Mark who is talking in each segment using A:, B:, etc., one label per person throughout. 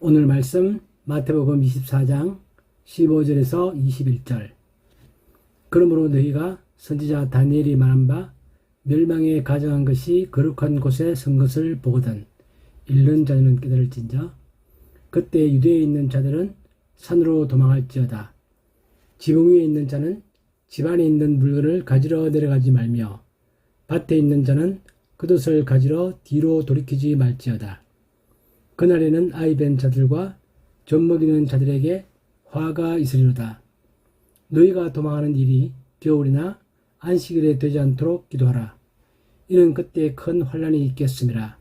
A: 오늘 말씀 마태복음 24장 15절에서 21절. 그러므로 너희가 선지자 다니엘이 말한 바 멸망에 가정한 것이 거룩한 곳에 선 것을 보거든 읽는 자는 깨달을진저. 그때 유대에 있는 자들은 산으로 도망할지어다. 지붕 위에 있는 자는 집 안에 있는 물건을 가지러 내려가지 말며 밭에 있는 자는 겉옷을 가지러 뒤로 돌이키지 말지어다. 그날에는 아이 벤 자들과 젖 먹이는 자들에게 화가 있으리로다. 너희가 도망하는 일이 겨울이나 안식일에 되지 않도록 기도하라. 이는 그때 큰 환란이 있겠음이라.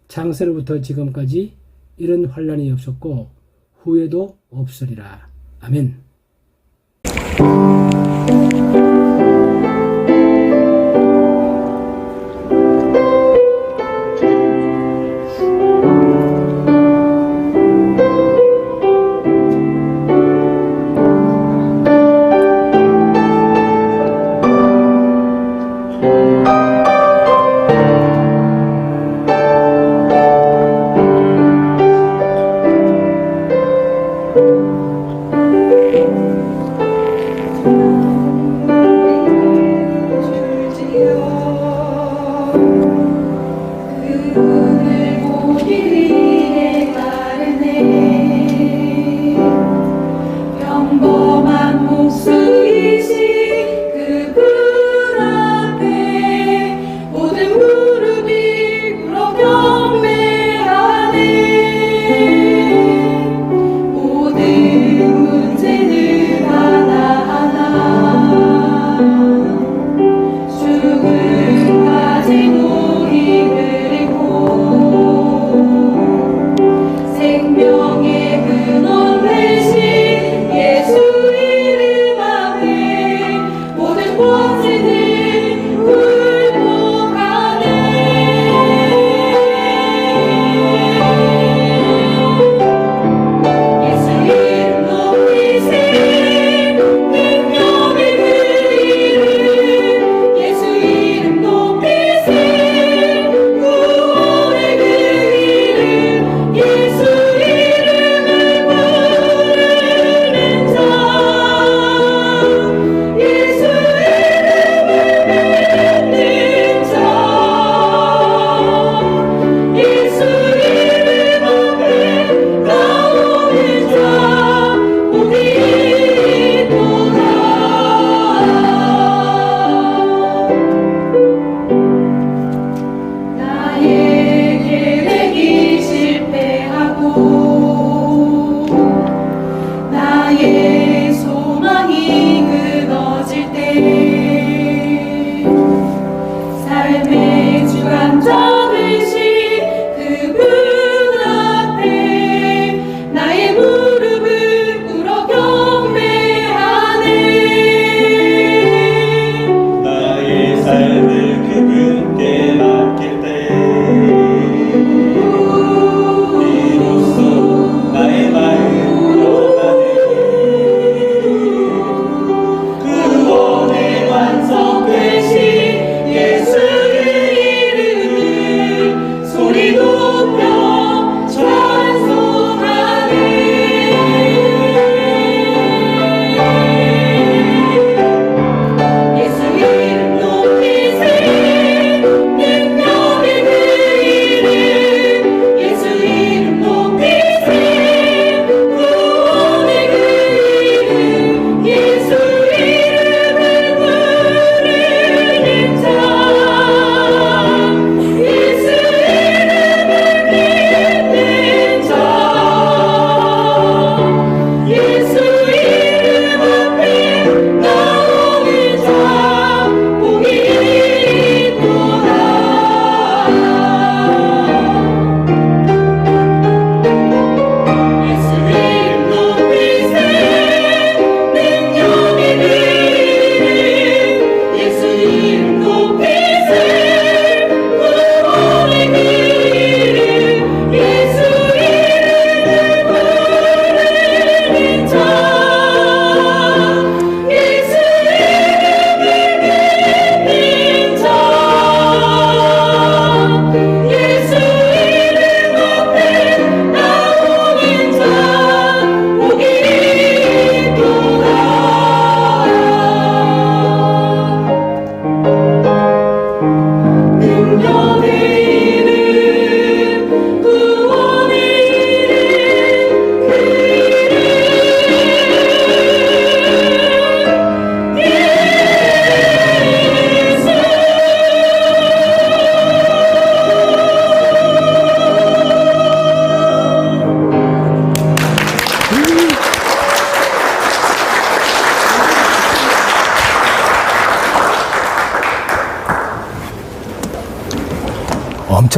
A: 창세로부터 지금까지 이런 환란이 없었고 후에도 없으리라. 아멘.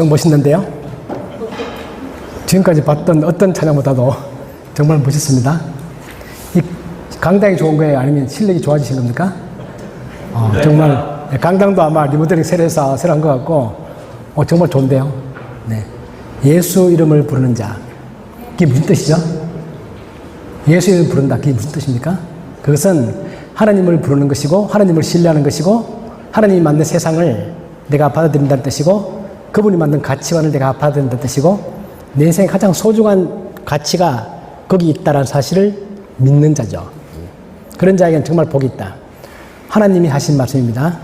A: 엄청 멋있는데요. 지금까지 봤던 어떤 찬양보다도 정말 멋있습니다. 이 강당이 좋은 거예요? 아니면 실력이 좋아지신 겁니까? 정말 강당도 아마 리모델링 새로 해서 새로 한 것 같고 정말 좋은데요. 네. 예수 이름을 부르는 자. 그게 무슨 뜻이죠? 예수 이름을 부른다. 그게 무슨 뜻입니까? 그것은 하나님을 부르는 것이고 하나님을 신뢰하는 것이고 하나님이 만든 세상을 내가 받아들인다는 뜻이고 그분이 만든 가치관을 내가 받아들인다는 뜻이고 내 인생의 가장 소중한 가치가 거기 있다는 사실을 믿는 자죠. 그런 자에게는 정말 복이 있다. 하나님이 하신 말씀입니다.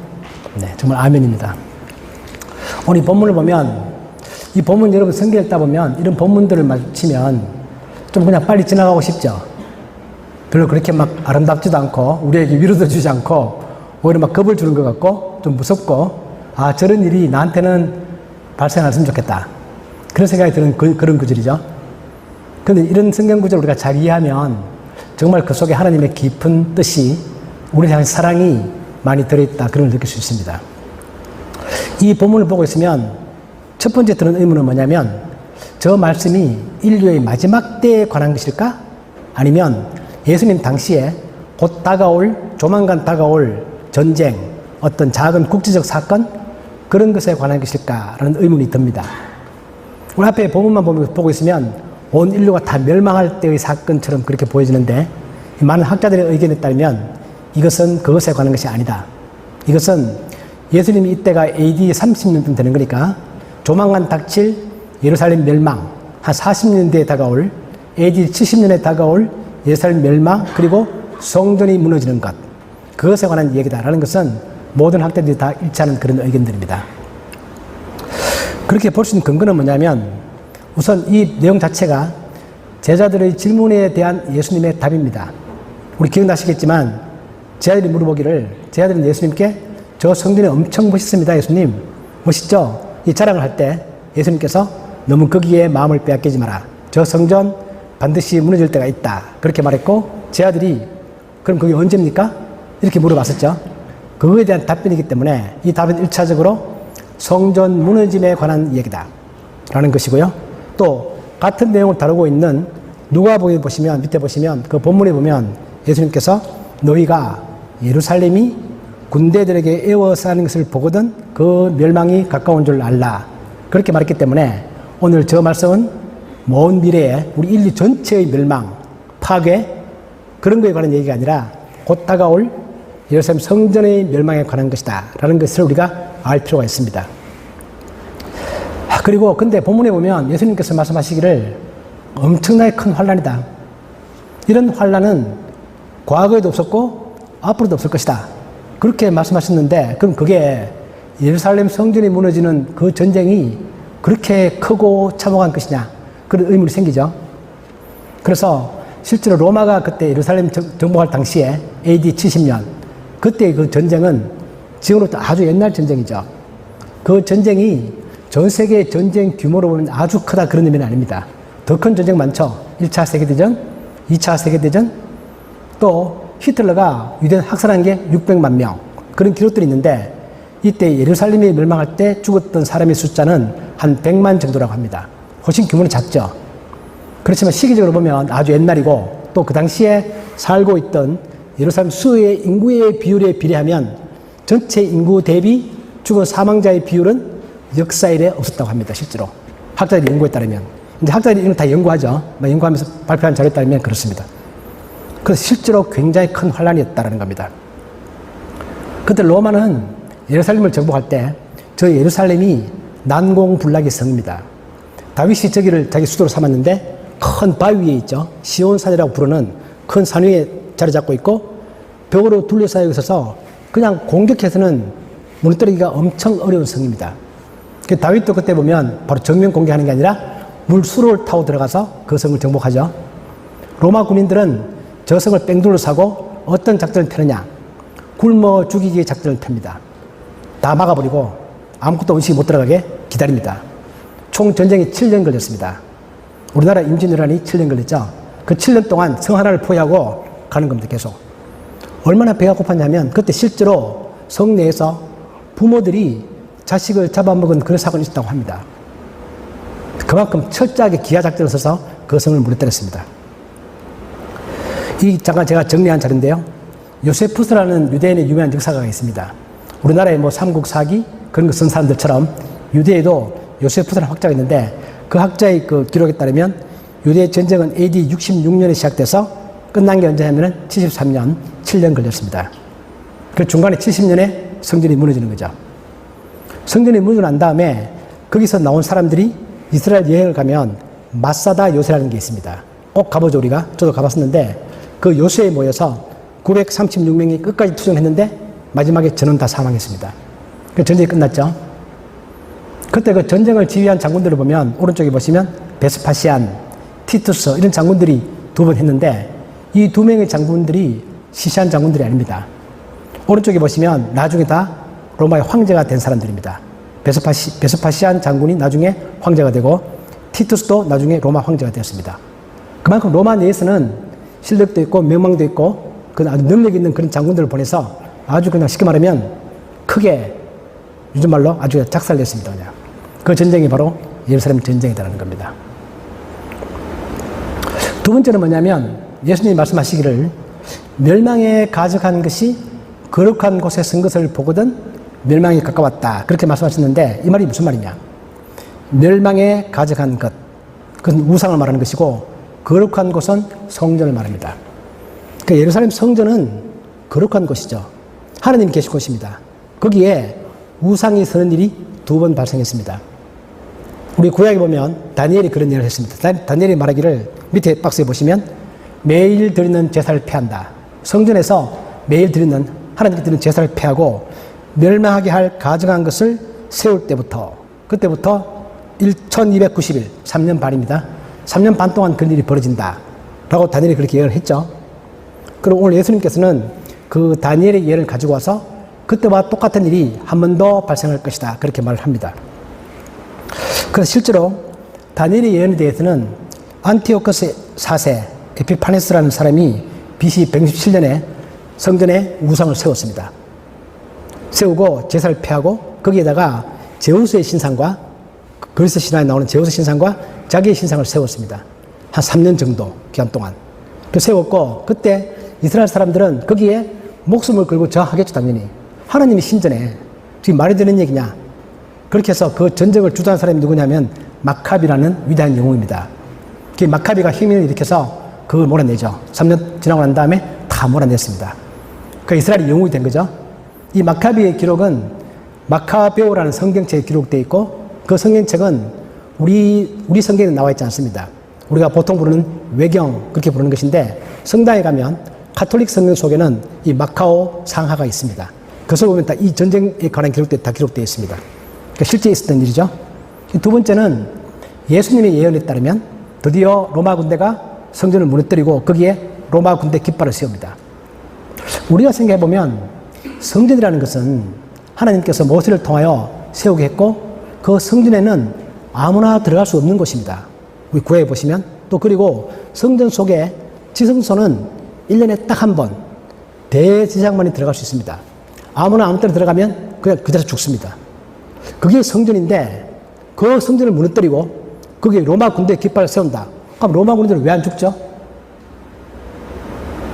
A: 네, 정말 아멘입니다. 오늘 이 본문을 보면 이 본문 여러분 성경 읽다 보면 이런 본문들을 마치면 좀 그냥 빨리 지나가고 싶죠. 별로 그렇게 막 아름답지도 않고 우리에게 위로도 주지 않고 오히려 막 겁을 주는 것 같고 좀 무섭고 저런 일이 나한테는 발생 안 했으면 좋겠다. 그런 생각이 드는 그런 구절이죠. 그런데 이런 성경 구절을 우리가 잘 이해하면 정말 그 속에 하나님의 깊은 뜻이 우리를 향한 사랑이 많이 들어있다. 그런 걸 느낄 수 있습니다. 이 본문을 보고 있으면 첫 번째 드는 의문은 뭐냐면 저 말씀이 인류의 마지막 때에 관한 것일까? 아니면 예수님 당시에 곧 조만간 다가올 전쟁, 어떤 작은 국제적 사건 그런 것에 관한 것일까라는 의문이 듭니다. 우리 앞에 본문만 보고 있으면 온 인류가 다 멸망할 때의 사건처럼 그렇게 보여지는데 많은 학자들의 의견에 따르면 이것은 그것에 관한 것이 아니다. 이것은 예수님이 이때가 AD 30년쯤 되는 거니까 조만간 닥칠 예루살렘 멸망, 한 40년 뒤에 다가올 AD 70년에 다가올 예루살렘 멸망 그리고 성전이 무너지는 것 그것에 관한 얘기다라는 것은 모든 학자들이 다 일치하는 그런 의견들입니다. 그렇게 볼 수 있는 근거는 뭐냐면 우선 이 내용 자체가 제자들의 질문에 대한 예수님의 답입니다. 우리 기억나시겠지만 제자들이 물어보기를 제자들은 예수님께 저 성전이 엄청 멋있습니다. 예수님 멋있죠? 이 자랑을 할 때 예수님께서 너무 거기에 마음을 빼앗기지 마라. 저 성전 반드시 무너질 때가 있다. 그렇게 말했고 제자들이 그럼 그게 언제입니까? 이렇게 물어봤었죠. 그거에 대한 답변이기 때문에 이 답은 1차적으로 성전 무너짐에 관한 얘기다 라는 것이고요. 또 같은 내용을 다루고 있는 누가복음 보시면 밑에 보시면 그 본문에 보면 예수님께서 너희가 예루살렘이 군대들에게 에워싸는 것을 보거든 그 멸망이 가까운 줄 알라 그렇게 말했기 때문에 오늘 저 말씀은 먼 미래에 우리 인류 전체의 멸망, 파괴 그런 거에 관한 얘기가 아니라 곧 다가올 예루살렘 성전의 멸망에 관한 것이다 라는 것을 우리가 알 필요가 있습니다. 그리고 근데 본문에 보면 예수님께서 말씀하시기를 엄청나게 큰 환란이다. 이런 환란은 과거에도 없었고 앞으로도 없을 것이다. 그렇게 말씀하셨는데 그럼 그게 예루살렘 성전이 무너지는 그 전쟁이 그렇게 크고 참혹한 것이냐 그런 의문이 생기죠. 그래서 실제로 로마가 그때 예루살렘 정복할 당시에 AD 70년 그때 그 전쟁은 지금으로부터 아주 옛날 전쟁이죠. 그 전쟁이 전 세계 전쟁 규모로 보면 아주 크다 그런 의미는 아닙니다. 더 큰 전쟁 많죠. 1차 세계대전, 2차 세계대전, 또 히틀러가 유대인 학살한 게 600만 명 그런 기록들이 있는데 이때 예루살렘이 멸망할 때 죽었던 사람의 숫자는 한 100만 정도라고 합니다. 훨씬 규모는 작죠. 그렇지만 시기적으로 보면 아주 옛날이고 또 그 당시에 살고 있던 예루살렘 수의 인구의 비율에 비례하면 전체 인구 대비 죽은 사망자의 비율은 역사 이래 없었다고 합니다. 실제로 학자들이 연구에 따르면 이제 학자들이 이런 거 다 연구하죠. 연구하면서 발표한 자료에 따르면 그렇습니다. 그래서 실제로 굉장히 큰 환란이었다는 겁니다. 그때 로마는 예루살렘을 정복할 때 저 예루살렘이 난공불락의 성입니다. 다윗이 저기를 자기 수도로 삼았는데 큰 바위 위에 있죠. 시온산이라고 부르는 큰 산 위에 자리 잡고 있고 벽으로 둘러싸여 있어서 그냥 공격해서는 무너뜨리기가 엄청 어려운 성입니다. 다윗도 그때 보면 바로 정면 공격하는 게 아니라 물수로를 타고 들어가서 그 성을 정복하죠. 로마 군인들은 저 성을 뺑돌로 사고 어떤 작전을 펴느냐 굶어 죽이기의 작전을 펴니다. 다 막아버리고 아무것도 음식이 못 들어가게 기다립니다. 총 전쟁이 7년 걸렸습니다. 우리나라 임진왜란이 7년 걸렸죠. 그 7년 동안 성 하나를 포위하고 가는 겁니다. 계속. 얼마나 배가 고팠냐면 그때 실제로 성 내에서 부모들이 자식을 잡아먹은 그런 사건이 있었다고 합니다.
B: 그만큼 철저하게 기하 작전을 써서 그 성을 무너뜨렸습니다. 잠깐 제가 정리한 자료인데요. 요세푸스라는 유대인의 유명한 역사가가 있습니다. 우리나라의 뭐 삼국사기 그런 거 쓴 사람들처럼 유대에도 요세푸스라는 학자가 있는데 그 학자의 그 기록에 따르면 유대 전쟁은 AD 66년에 시작돼서 끝난 게 언제냐면은 73년, 7년 걸렸습니다. 그 중간에 70년에 성전이 무너지는 거죠. 성전이 무너지고 난 다음에 거기서 나온 사람들이 이스라엘 여행을 가면 마사다 요새라는 게 있습니다. 꼭 가보죠, 우리가. 저도 가봤었는데 그 요새에 모여서 936명이 끝까지 투쟁했는데 마지막에 전원 다 사망했습니다. 그 전쟁이 끝났죠. 그때 그 전쟁을 지휘한 장군들을 보면 오른쪽에 보시면 베스파시안, 티투스 이런 장군들이 2번 했는데 이 2명의 장군들이 시시한 장군들이 아닙니다. 오른쪽에 보시면 나중에 다 로마의 황제가 된 사람들입니다. 베스파시안 장군이 나중에 황제가 되고 티투스도 나중에 로마 황제가 되었습니다. 그만큼 로마 내에서는 실력도 있고 명망도 있고 그 아주 능력 있는 그런 장군들을 보내서 아주 그냥 쉽게 말하면 크게 요즘 말로 아주 작살냈습니다. 그냥. 그 전쟁이 바로 예루살렘 전쟁이라는 겁니다. 두 번째는 뭐냐면 예수님이 말씀하시기를 멸망에 가져간 것이 거룩한 곳에 쓴 것을 보거든 멸망이 가까웠다. 그렇게 말씀하셨는데 이 말이 무슨 말이냐. 멸망에 가져간 것. 그건 우상을 말하는 것이고 거룩한 곳은 성전을 말합니다. 그러니까 예루살렘 성전은 거룩한 곳이죠. 하나님이 계신 곳입니다. 거기에 우상이 서는 일이 2번 발생했습니다. 우리 구약에 보면 다니엘이 그런 일을 했습니다. 다니엘이 말하기를 밑에 박스에 보시면 매일 드리는 제사를 폐한다. 성전에서 매일 드리는 하나님께 드리는 제사를 폐하고 멸망하게 할 가증한 것을 세울 때부터 그때부터 1290일 3년 반입니다. 3년 반 동안 그런 일이 벌어진다 라고 다니엘이 그렇게 예언을 했죠. 그리고 오늘 예수님께서는 그 다니엘의 예를 가지고 와서 그때와 똑같은 일이 한 번 더 발생할 것이다 그렇게 말을 합니다. 그래서 실제로 다니엘의 예언에 대해서는 안티오코스 4세 에피파네스라는 사람이 BC 167년에 성전에 우상을 세웠습니다. 세우고 제사를 폐하고 거기에다가 제우스의 신상과 그리스 신화에 나오는 제우스 신상과 자기의 신상을 세웠습니다. 한 3년 정도 기간 동안. 그 세웠고 그때 이스라엘 사람들은 거기에 목숨을 걸고 저항하겠죠 당연히. 하나님이 신전에 지금 말이 되는 얘기냐. 그렇게 해서 그 전쟁을 주도한 사람이 누구냐면 마카비라는 위대한 영웅입니다. 그 마카비가 힘을 일으켜서 그걸 몰아내죠. 3년 지나고 난 다음에 다 몰아냈습니다. 그 이스라엘이 영웅이 된 거죠. 이 마카비의 기록은 마카베오라는 성경책에 기록되어 있고 그 성경책은 우리 성경에 나와 있지 않습니다. 우리가 보통 부르는 외경 그렇게 부르는 것인데 성당에 가면 가톨릭 성경 속에는 이 마카오 상하가 있습니다. 그것을 보면 다 이 전쟁에 관한 다 기록되어 있습니다. 그러니까 실제 있었던 일이죠. 두 번째는 예수님의 예언에 따르면 드디어 로마 군대가 성전을 무너뜨리고 거기에 로마 군대 깃발을 세웁니다. 우리가 생각해보면 성전이라는 것은 하나님께서 모세를 통하여 세우게 했고 그 성전에는 아무나 들어갈 수 없는 곳입니다. 우리 구약에 보시면 또 그리고 성전 속에 지성소는 1년에 딱 한 번 대제사장만이 들어갈 수 있습니다. 아무나 아무 때나 들어가면 그냥 그 자리에서 죽습니다. 그게 성전인데 그 성전을 무너뜨리고 거기에 로마 군대 깃발을 세운다. 그럼 로마 군대는 왜 안 죽죠?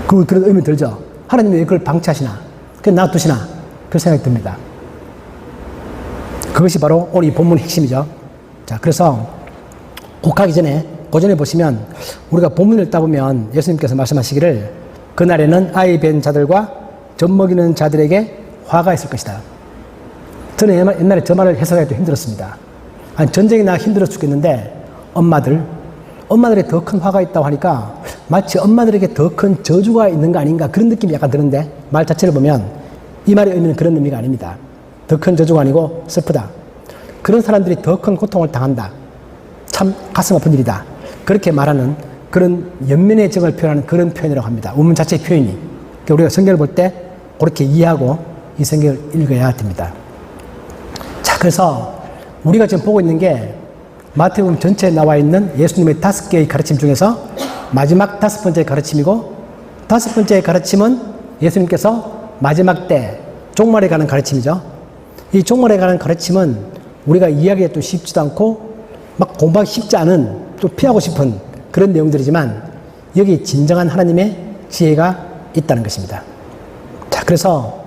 B: 그런 의미 들죠. 하나님이 왜 그걸 방치하시나? 그냥 놔두시나? 그런 생각이 듭니다. 그것이 바로 오늘 이 본문의 핵심이죠. 자, 그래서 곡하기 전에 고전에 보시면 우리가 본문을 읽다 보면 예수님께서 말씀하시기를 그날에는 아이 뵌 자들과 젖 먹이는 자들에게 화가 있을 것이다. 저는 옛날에 저 말을 해석하기 좀 힘들었습니다. 아니, 전쟁이 나 힘들어 죽겠는데 엄마들의 더 큰 화가 있다고 하니까 마치 엄마들에게 더 큰 저주가 있는 거 아닌가 그런 느낌이 약간 드는데 말 자체를 보면 이 말의 의미는 그런 의미가 아닙니다. 더 큰 저주가 아니고 슬프다. 그런 사람들이 더 큰 고통을 당한다. 참 가슴 아픈 일이다. 그렇게 말하는 그런 연민의 정을 표현하는 그런 표현이라고 합니다. 원문 자체의 표현이. 그러니까 우리가 성경을 볼 때 그렇게 이해하고 이 성경을 읽어야 됩니다. 자, 그래서 우리가 지금 보고 있는 게 마태복음 전체에 나와 있는 예수님의 5개의 가르침 중에서 마지막 5번째 가르침이고 5번째 가르침은 예수님께서 마지막 때 종말에 가는 가르침이죠. 이 종말에 가는 가르침은 우리가 이해하기가 또 쉽지도 않고 막 공부하기 쉽지 않은, 또 피하고 싶은 그런 내용들이지만 여기 진정한 하나님의 지혜가 있다는 것입니다. 자, 그래서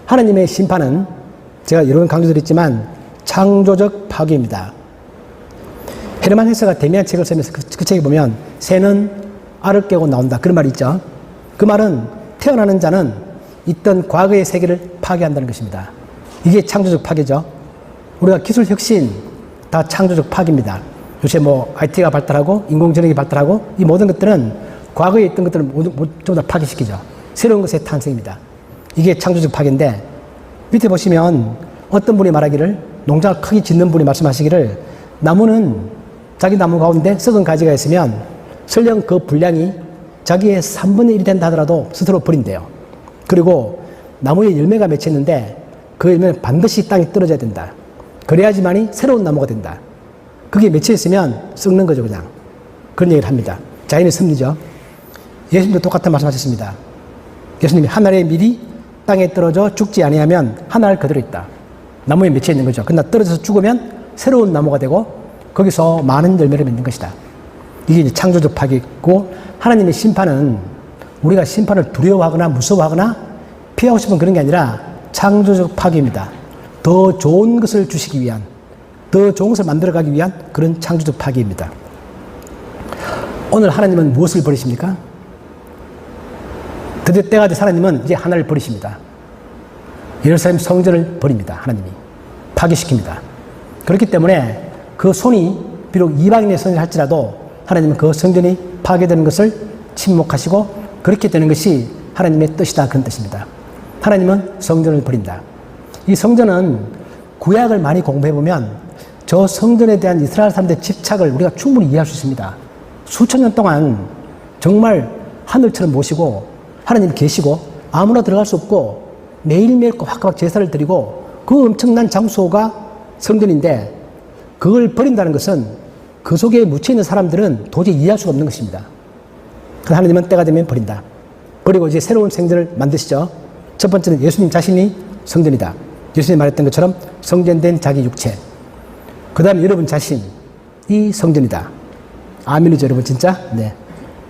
B: 하나님의 심판은 제가 여러 번 강조드렸지만 창조적 파괴입니다. 헤르만 헤세가 대미한 책을 쓰면서 그 책에 보면 새는 알을 깨고 나온다, 그런 말이 있죠. 그 말은 태어나는 자는 있던 과거의 세계를 파괴한다는 것입니다. 이게 창조적 파괴죠. 우리가 기술 혁신 다 창조적 파괴입니다. 요새 뭐 IT가 발달하고 인공지능이 발달하고 이 모든 것들은 과거에 있던 것들을 전부 다 파괴시키죠. 새로운 것의 탄생입니다. 이게 창조적 파괴인데 밑에 보시면 어떤 분이 말하기를, 농장을 크게 짓는 분이 말씀하시기를 나무는 자기 나무 가운데 썩은 가지가 있으면 설령 그 분량이 자기의 3분의 1이 된다 하더라도 스스로 버린대요. 그리고 나무에 열매가 맺혀 있는데 그 열매는 반드시 땅에 떨어져야 된다. 그래야지만이 새로운 나무가 된다. 그게 맺혀 있으면 썩는 거죠, 그냥. 그런 얘기를 합니다. 자연의 섭리죠. 예수님도 똑같은 말씀하셨습니다. 예수님이 하늘의 밀이 땅에 떨어져 죽지 아니하면 하늘 그대로 있다. 나무에 맺혀 있는 거죠. 그러나 떨어져서 죽으면 새로운 나무가 되고 거기서 많은 열매를 맺는 것이다. 이게 이제 창조적 파괴고, 하나님의 심판은 우리가 심판을 두려워하거나 무서워하거나 피하고 싶은 그런 게 아니라 창조적 파괴입니다. 더 좋은 것을 주시기 위한, 더 좋은 것을 만들어가기 위한 그런 창조적 파괴입니다. 오늘 하나님은 무엇을 버리십니까? 드디어 때가 돼서 하나님은 이제 하나를 버리십니다. 예루살렘 성전을 버립니다. 하나님이 파괴시킵니다. 그렇기 때문에 그 손이 비록 이방인의 손을 할지라도 하나님은 그 성전이 파괴되는 것을 침묵하시고 그렇게 되는 것이 하나님의 뜻이다, 그런 뜻입니다. 하나님은 성전을 버린다. 이 성전은 구약을 많이 공부해보면 저 성전에 대한 이스라엘 사람들의 집착을 우리가 충분히 이해할 수 있습니다. 수천 년 동안 정말 하늘처럼 모시고 하나님 계시고 아무나 들어갈 수 없고 매일매일 꼬박꼬박 제사를 드리고 그 엄청난 장소가 성전인데 그걸 버린다는 것은 그 속에 묻혀있는 사람들은 도저히 이해할 수가 없는 것입니다. 그래서 하나님은 때가 되면 버린다. 버리고 이제 새로운 성전을 만드시죠. 첫 번째는 예수님 자신이 성전이다. 예수님이 말했던 것처럼 성전된 자기 육체. 그 다음에 여러분 자신이 성전이다. 아멘이죠, 여러분, 진짜? 네.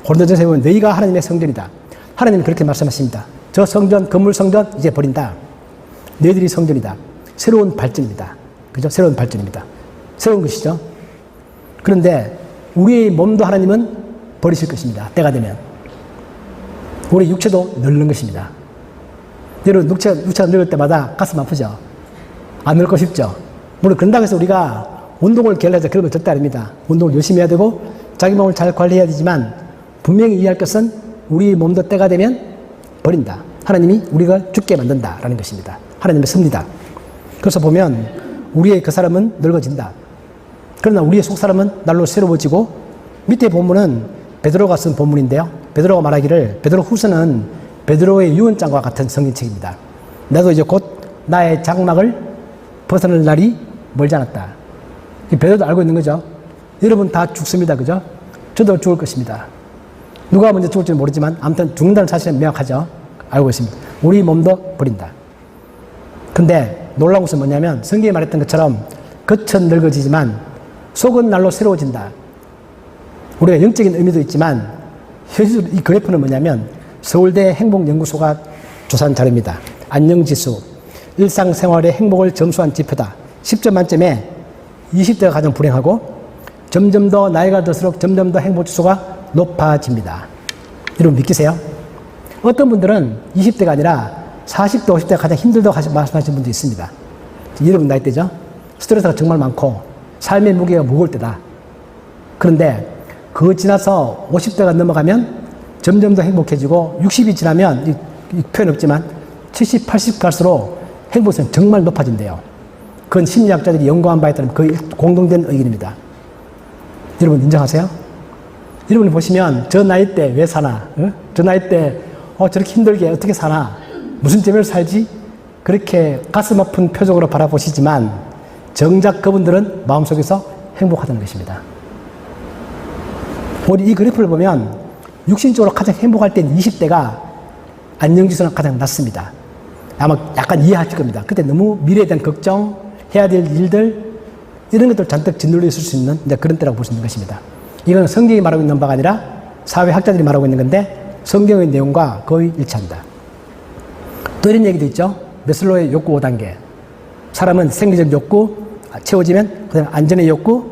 B: 고린도전서에 보면 너희가 하나님의 성전이다. 하나님은 그렇게 말씀하십니다. 저 성전, 건물 성전 이제 버린다. 너희들이 성전이다. 새로운 발전입니다. 그죠? 새로운 발전입니다. 새로운 것이죠. 그런데 우리의 몸도 하나님은 버리실 것입니다. 때가 되면. 우리 육체도 늙는 것입니다. 여러분, 육체가 늙을 때마다 가슴 아프죠? 안 늙고 싶죠? 물론 그런다고 해서 우리가 운동을 게을러서 그러면 절대 아닙니다. 운동을 열심히 해야 되고 자기 몸을 잘 관리해야 되지만 분명히 이해할 것은 우리 몸도 때가 되면 버린다. 하나님이 우리가 죽게 만든다라는 것입니다. 하나님의 섭리다. 그래서 보면 우리의 그 사람은 늙어진다. 그러나 우리의 속사람은 날로 새로워지고, 밑에 본문은 베드로가 쓴 본문인데요. 베드로가 말하기를, 베드로 후서는 베드로의 유언장과 같은 성경책입니다. 나도 이제 곧 나의 장막을 벗어날 날이 멀지 않았다. 베드로도 알고 있는 거죠. 여러분 다 죽습니다. 그죠? 저도 죽을 것입니다. 누가 먼저 죽을지는 모르지만 아무튼 죽는다는 사실은 명확하죠. 알고 있습니다. 우리 몸도 버린다. 근데 놀라운 것은 뭐냐면 성경에 말했던 것처럼 겉은 늙어지지만 속은 날로 새로워진다. 우리가 영적인 의미도 있지만 현실 이 그래프는 뭐냐면 서울대 행복연구소가 조사한 자료입니다. 안녕지수, 일상생활의 행복을 점수한 지표다. 10점 만점에 20대가 가장 불행하고 점점 더 나이가 들수록 점점 더 행복지수가 높아집니다. 여러분 믿기세요? 어떤 분들은 20대가 아니라 40대, 50대가 가장 힘들다고 말씀하시는 분도 있습니다. 여러분 나이대죠? 스트레스가 정말 많고 삶의 무게가 무거울 때다. 그런데 그거 지나서 50대가 넘어가면 점점 더 행복해지고 60이 지나면 이 표현 없지만 70, 80 갈수록 행복성이 정말 높아진대요. 그건 심리학자들이 연구한 바에 따르면 거의 공동된 의견입니다. 여러분 인정하세요? 여러분이 보시면 저 나이 때 왜 사나? 저 나이 때 저렇게 힘들게 어떻게 사나? 무슨 재미로 살지? 그렇게 가슴 아픈 표정으로 바라보시지만 정작 그분들은 마음속에서 행복하다는 것입니다. 우리 이 그래프를 보면 육신적으로 가장 행복할 때는 20대가 안녕지수는 가장 낮습니다. 아마 약간 이해하실 겁니다. 그때 너무 미래에 대한 걱정, 해야 될 일들, 이런 것들 잔뜩 짓눌려 있을 수 있는 이제 그런 때라고 볼 수 있는 것입니다. 이건 성경이 말하고 있는 바가 아니라 사회학자들이 말하고 있는 건데 성경의 내용과 거의 일치한다. 또 이런 얘기도 있죠. 메슬로의 욕구 5단계. 사람은 생리적 욕구, 채워지면 그다음에 안전의 욕구,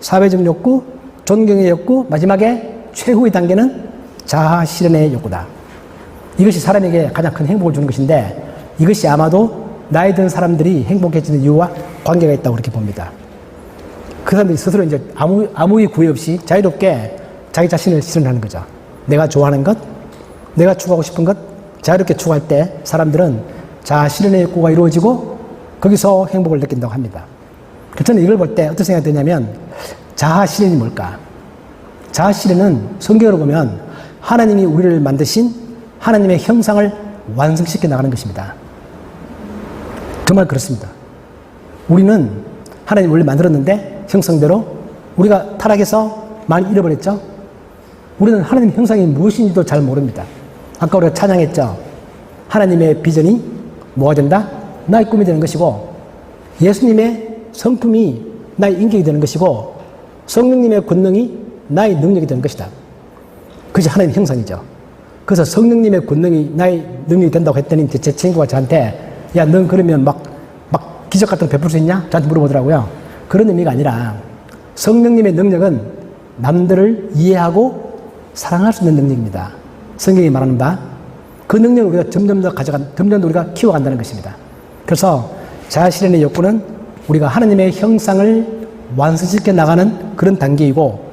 B: 사회적 욕구, 존경의 욕구, 마지막에 최후의 단계는 자아 실현의 욕구다. 이것이 사람에게 가장 큰 행복을 주는 것인데 이것이 아마도 나이 든 사람들이 행복해지는 이유와 관계가 있다고 그렇게 봅니다. 그 사람들이 스스로 이제 아무의 구애 없이 자유롭게 자기 자신을 실현하는 거죠. 내가 좋아하는 것, 내가 추구하고 싶은 것, 자유롭게 추구할 때 사람들은 자아 실현의 욕구가 이루어지고 거기서 행복을 느낀다고 합니다. 그래서 저는 이걸 볼 때 어떤 생각이 드냐면 자아 실현이 뭘까? 자아 실현은 성경으로 보면 하나님이 우리를 만드신 하나님의 형상을 완성시켜 나가는 것입니다. 정말 그렇습니다. 우리는 하나님 원래 만들었는데 형상대로 우리가 타락해서 많이 잃어버렸죠. 우리는 하나님 형상이 무엇인지도 잘 모릅니다. 아까 우리가 찬양했죠. 하나님의 비전이 뭐가 된다? 나의 꿈이 되는 것이고 예수님의 성품이 나의 인격이 되는 것이고 성령님의 권능이 나의 능력이 되는 것이다. 그것이 하나님의 형상이죠. 그래서 성령님의 권능이 나의 능력이 된다고 했더니 제 친구가 저한테 야, 넌 그러면 막 기적 같은 거 베풀 수 있냐? 저한테 물어보더라고요. 그런 의미가 아니라 성령님의 능력은 남들을 이해하고 사랑할 수 있는 능력입니다. 성경이 말하는 바 그 능력을 우리가 점점 더 우리가 키워간다는 것입니다. 그래서 자아 실현의 욕구는 우리가 하나님의 형상을 완성시켜 나가는 그런 단계이고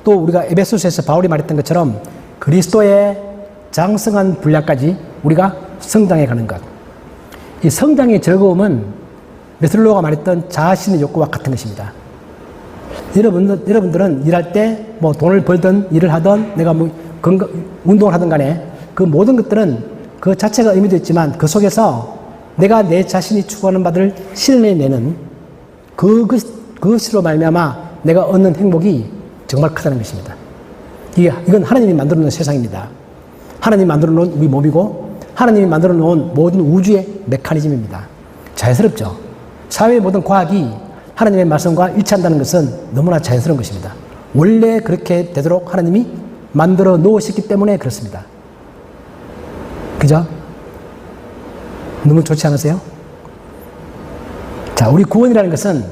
B: 또 우리가 에베소서에서 바울이 말했던 것처럼 그리스도의 장성한 분량까지 우리가 성장해 가는 것. 이 성장의 즐거움은 메슬로가 말했던 자아 실현의 욕구와 같은 것입니다. 여러분들은 일할 때 뭐 돈을 벌든 일을 하든 내가 뭐 운동을 하든 간에 그 모든 것들은 그 자체가 의미도 있지만 그 속에서 내가 내 자신이 추구하는 바들을 실현해내는 그것으로 말미암아 내가 얻는 행복이 정말 크다는 것입니다. 이건 하나님이 만들어 놓은 세상입니다. 하나님이 만들어 놓은 우리 몸이고 하나님이 만들어 놓은 모든 우주의 메커니즘입니다. 자연스럽죠. 사회의 모든 과학이 하나님의 말씀과 일치한다는 것은 너무나 자연스러운 것입니다. 원래 그렇게 되도록 하나님이 만들어 놓으셨기 때문에 그렇습니다. 그죠? 너무 좋지 않으세요? 자, 우리 구원이라는 것은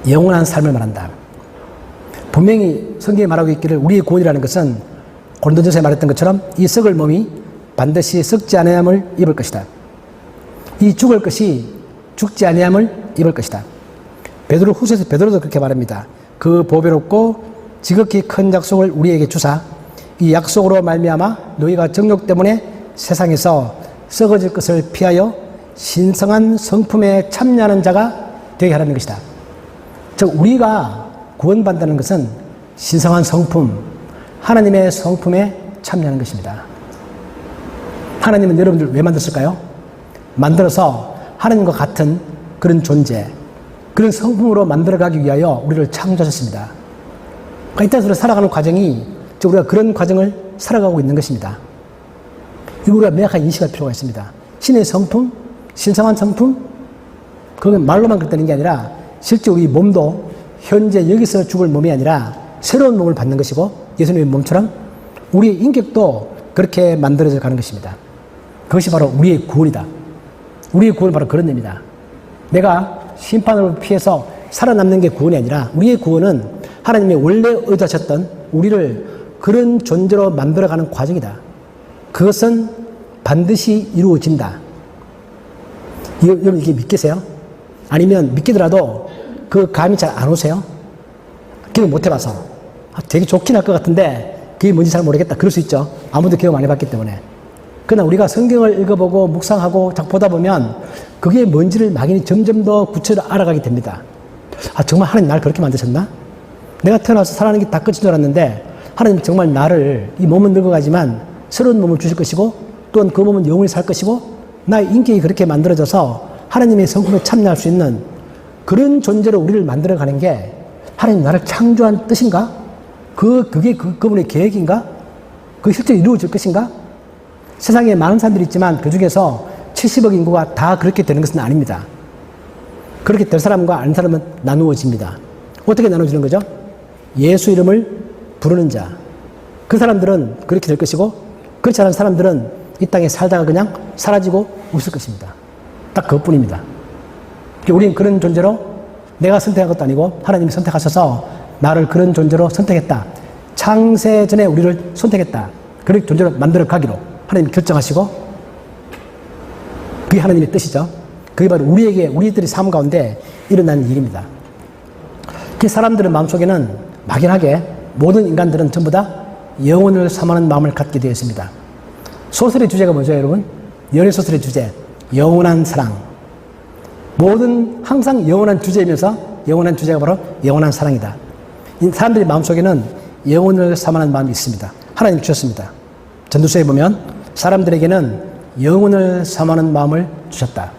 B: 영원한 삶을 말한다. 분명히 성경에 말하고 있기를 우리의 구원이라는 것은 고린도전서에 말했던 것처럼 이 썩을 몸이 반드시 썩지 아니함을 입을 것이다. 이 죽을 것이 죽지 아니함을 입을 것이다. 베드로후서에서 베드로도 그렇게 말합니다. 그 보배롭고 지극히 큰 약속을 우리에게 주사 이 약속으로 말미암아 너희가 정욕 때문에 세상에서 썩어질 것을 피하여 신성한 성품에 참여하는 자가 되게 하라는 것이다. 즉 우리가 구원받는다는 것은 신성한 성품, 하나님의 성품에 참여하는 것입니다. 하나님은 여러분들 왜 만드셨을까요? 만들어서 하나님과 같은 그런 존재, 그런 성품으로 만들어가기 위하여 우리를 창조하셨습니다. 이 땅에서 살아가는 과정이 우리가 그런 과정을 살아가고 있는 것입니다. 이거 우리가 명확하게 인식할 필요가 있습니다. 신의 성품, 신성한 성품, 그건 말로만 그렇다는 게 아니라 실제 우리 몸도 현재 여기서 죽을 몸이 아니라 새로운 몸을 받는 것이고 예수님의 몸처럼 우리의 인격도 그렇게 만들어져 가는 것입니다. 그것이 바로 우리의 구원이다. 우리의 구원은 바로 그런 의미다. 내가 심판을 피해서 살아남는 게 구원이 아니라 우리의 구원은 하나님이 원래 의도하셨던 우리를 그런 존재로 만들어가는 과정이다. 그것은 반드시 이루어진다. 여러분 이게 믿기세요? 아니면 믿기더라도 그 감이 잘 안 오세요? 경험 못 해봐서 되게 좋긴 할 것 같은데 그게 뭔지 잘 모르겠다. 그럴 수 있죠. 아무도 경험 안 해봤기 때문에. 그러나 우리가 성경을 읽어보고 묵상하고 보다 보면 그게 뭔지를 막연히 점점 더 구체적으로 알아가게 됩니다. 정말 하나님 나를 그렇게 만드셨나? 내가 태어나서 살아가는 게 다 끝인 줄 알았는데 하나님 정말 나를 이 몸은 늙어가지만 새로운 몸을 주실 것이고 또한 그 몸은 영원히 살 것이고 나의 인격이 그렇게 만들어져서 하나님의 성품에 참여할 수 있는 그런 존재로 우리를 만들어가는 게 하나님 나를 창조한 뜻인가? 그게 그분의 계획인가? 그게 실제로 이루어질 것인가? 세상에 많은 사람들이 있지만 그 중에서 70억 인구가 다 그렇게 되는 것은 아닙니다. 그렇게 될 사람과 아닌 사람은 나누어집니다. 어떻게 나눠지는 거죠? 예수 이름을 부르는 자. 그 사람들은 그렇게 될 것이고, 그렇지 않은 사람들은 이 땅에 살다가 그냥 사라지고 없을 것입니다. 딱 그것뿐입니다. 우리는 그런 존재로 내가 선택한 것도 아니고 하나님이 선택하셔서 나를 그런 존재로 선택했다. 창세 전에 우리를 선택했다. 그런 존재로 만들어 가기로 하나님이 결정하시고, 그게 하나님의 뜻이죠. 그게 바로 우리들의 삶 가운데 일어나는 일입니다. 그 사람들의 마음속에는 막연하게 모든 인간들은 전부 다 영혼을 사모하는 마음을 갖게 되어 있습니다. 소설의 주제가 뭐죠, 여러분? 연애소설의 주제, 영원한 사랑. 항상 영원한 주제이면서 영원한 주제가 바로 영원한 사랑이다. 이 사람들의 마음속에는 영혼을 사모하는 마음이 있습니다. 하나님 주셨습니다. 전도서에 보면 사람들에게는 영혼을 사모하는 마음을 주셨다.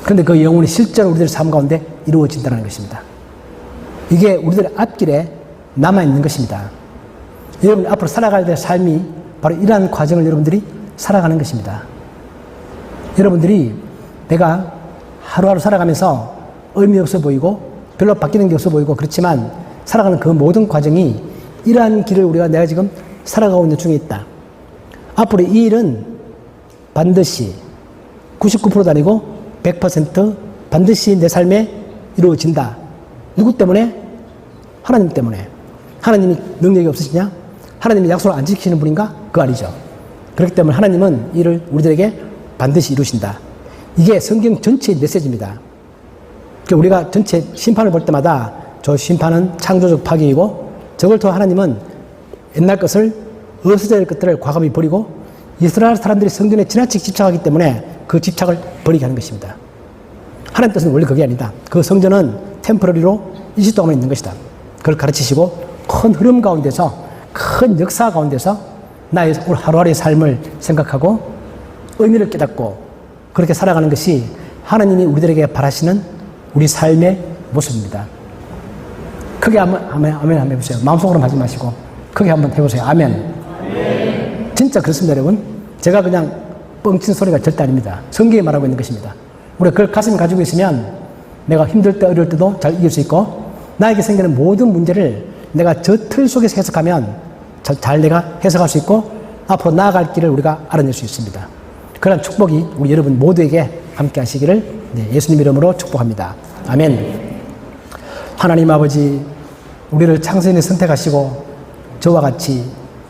B: 그런데 그 영혼이 실제로 우리들의 삶 가운데 이루어진다는 것입니다. 이게 우리들의 앞길에 남아있는 것입니다. 여러분 앞으로 살아가야 될 삶이 바로 이러한 과정을 여러분들이 살아가는 것입니다. 여러분들이 내가 하루하루 살아가면서 의미 없어 보이고 별로 바뀌는 게 없어 보이고 그렇지만 살아가는 그 모든 과정이 이러한 길을 내가 지금 살아가고 있는 중에 있다. 앞으로 이 일은 반드시 99%도 아니고 100% 반드시 내 삶에 이루어진다. 누구 때문에? 하나님 때문에. 하나님이 능력이 없으시냐? 하나님이 약속을 안 지키시는 분인가? 그거 아니죠. 그렇기 때문에 하나님은 이를 우리들에게 반드시 이루신다. 이게 성경 전체의 메시지입니다. 우리가 전체 심판을 볼 때마다 저 심판은 창조적 파괴이고 저걸 통해 하나님은 옛날 것을 없어져야 할 것들을 과감히 버리고 이스라엘 사람들이 성전에 지나치게 집착하기 때문에 그 집착을 버리게 하는 것입니다. 하나님 뜻은 원래 그게 아니다. 그 성전은 템포러리로 일시 동안 있는 것이다. 그걸 가르치시고 큰 흐름 가운데서 큰 역사 가운데서 나의 하루하루의 삶을 생각하고 의미를 깨닫고 그렇게 살아가는 것이 하나님이 우리들에게 바라시는 우리 삶의 모습입니다. 크게 아멘 한번 해보세요. 마음속으로 하지 마시고 크게 한번 해보세요. 아멘. 진짜 그렇습니다, 여러분. 제가 그냥 뻥친 소리가 절대 아닙니다. 성경이 말하고 있는 것입니다. 우리가 그걸 가슴에 가지고 있으면 내가 힘들 때 어려울 때도 잘 이길 수 있고 나에게 생기는 모든 문제를 내가 저 틀 속에서 해석하면 잘 내가 해석할 수 있고 앞으로 나아갈 길을 우리가 알아낼 수 있습니다. 그런 축복이 우리 여러분 모두에게 함께 하시기를 예수님 이름으로 축복합니다. 아멘. 하나님 아버지, 우리를 창세전에 선택하시고 저와 같이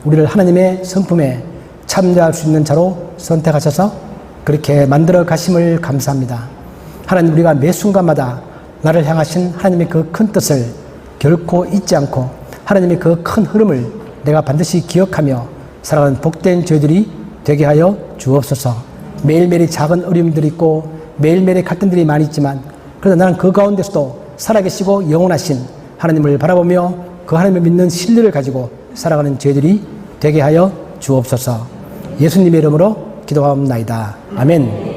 B: 우리를 하나님의 성품에 참여할 수 있는 자로 선택하셔서 그렇게 만들어 가심을 감사합니다. 하나님, 우리가 매 순간마다 나를 향하신 하나님의 그 큰 뜻을 결코 잊지 않고 하나님의 그 큰 흐름을 내가 반드시 기억하며 살아가는 복된 저희들이 되게 하여 주옵소서. 매일매일이 작은 어려움들이 있고 매일매일의 갈등들이 많이 있지만 그러나 나는 그 가운데서도 살아계시고 영원하신 하나님을 바라보며 그 하나님을 믿는 신뢰를 가지고 살아가는 저희들이 되게 하여 주옵소서. 예수님의 이름으로 기도하옵나이다. 아멘.